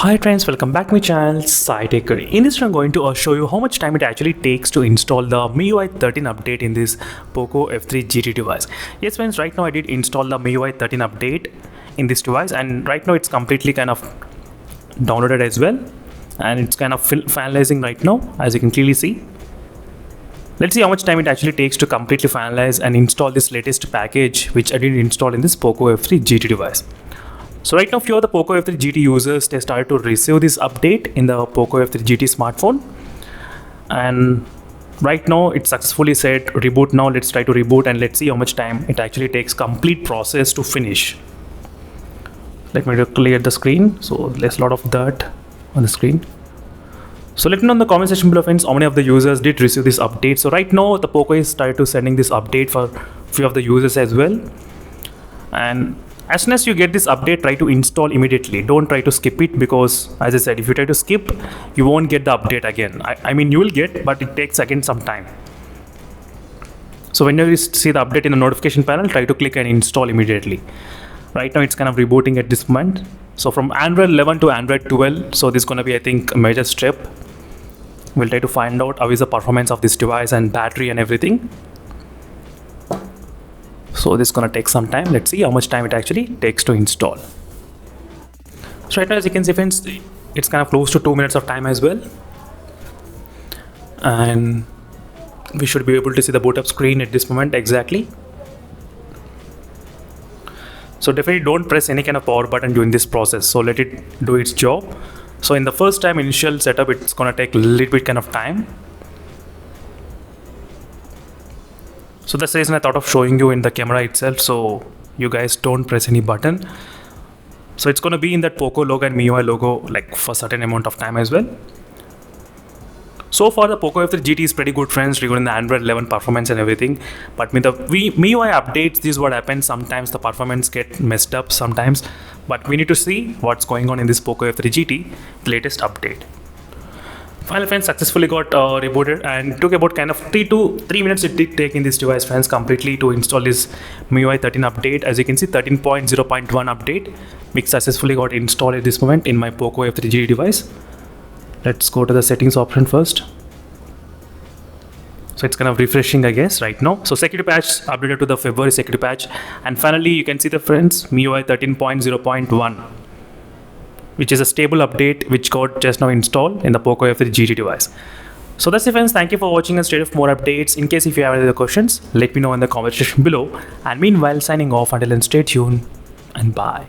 Hi friends, welcome back to my channel SciTech. In this I'm going to show you how much time it actually takes to install the Miui 13 update in this POCO F3 GT device. Yes friends, right now I did install the Miui 13 update in this device, and right now it's completely kind of downloaded as well, and it's kind of finalizing right now, as you can clearly see. Let's see how much time it actually takes to completely finalize and install this latest package which I did install in this POCO F3 GT device. So right now, few of the POCO F3 GT users, they started to receive this update in the POCO F3 GT smartphone, and right now it successfully said reboot now. Let's try to reboot and let's see how much time it actually takes complete process to finish. Let me clear the screen, so there's a lot of dirt on the screen. So let me know in the comment section below friends how many of the users did receive this update. So right now the POCO is started to sending this update for few of the users as well, and as soon as you get this update, try to install immediately. Don't try to skip it, because as I said, if you try to skip, you won't get the update again. I mean, you will get, but it takes again some time. So when you see the update in the notification panel, try to click and install immediately. Right now it's kind of rebooting at this moment. So from Android 11 to Android 12, so this is going to be, I think, a major step. We'll try to find out how is the performance of this device and battery and everything. So this is gonna take some time. Let's see how much time it actually takes to install. So right now, as you can see friends, it's kind of close to 2 minutes of time as well, and we should be able to see the boot up screen at this moment exactly. So definitely don't press any kind of power button during this process, so let it do its job. So in the first time initial setup, it's gonna take a little bit kind of time. So that's the reason I thought of showing you in the camera itself, so you guys don't press any button. So it's going to be in that POCO logo and Miui logo like for a certain amount of time as well. So far the POCO F3 GT is pretty good friends regarding the Android 11 performance and everything, but with the Miui updates, this is what happens. Sometimes the performance get messed up sometimes, but we need to see what's going on in this POCO F3 GT, the latest update. Finally friends, successfully got rebooted, and took about kind of 3 minutes it did take in this device friends completely to install this Miui 13 update. As you can see, 13.0.1 update which successfully got installed at this moment in my POCO F3 GT device. Let's go to the settings option first. So it's kind of refreshing, I guess, right now. So security patch updated to the February security patch, and finally you can see the friends Miui 13.0.1, which is a stable update which got just now installed in the POCO F3 GT device. So that's it friends, thank you for watching and stay tuned for more updates. In case if you have any other questions, let me know in the comment section below, and meanwhile signing off until then, stay tuned and bye.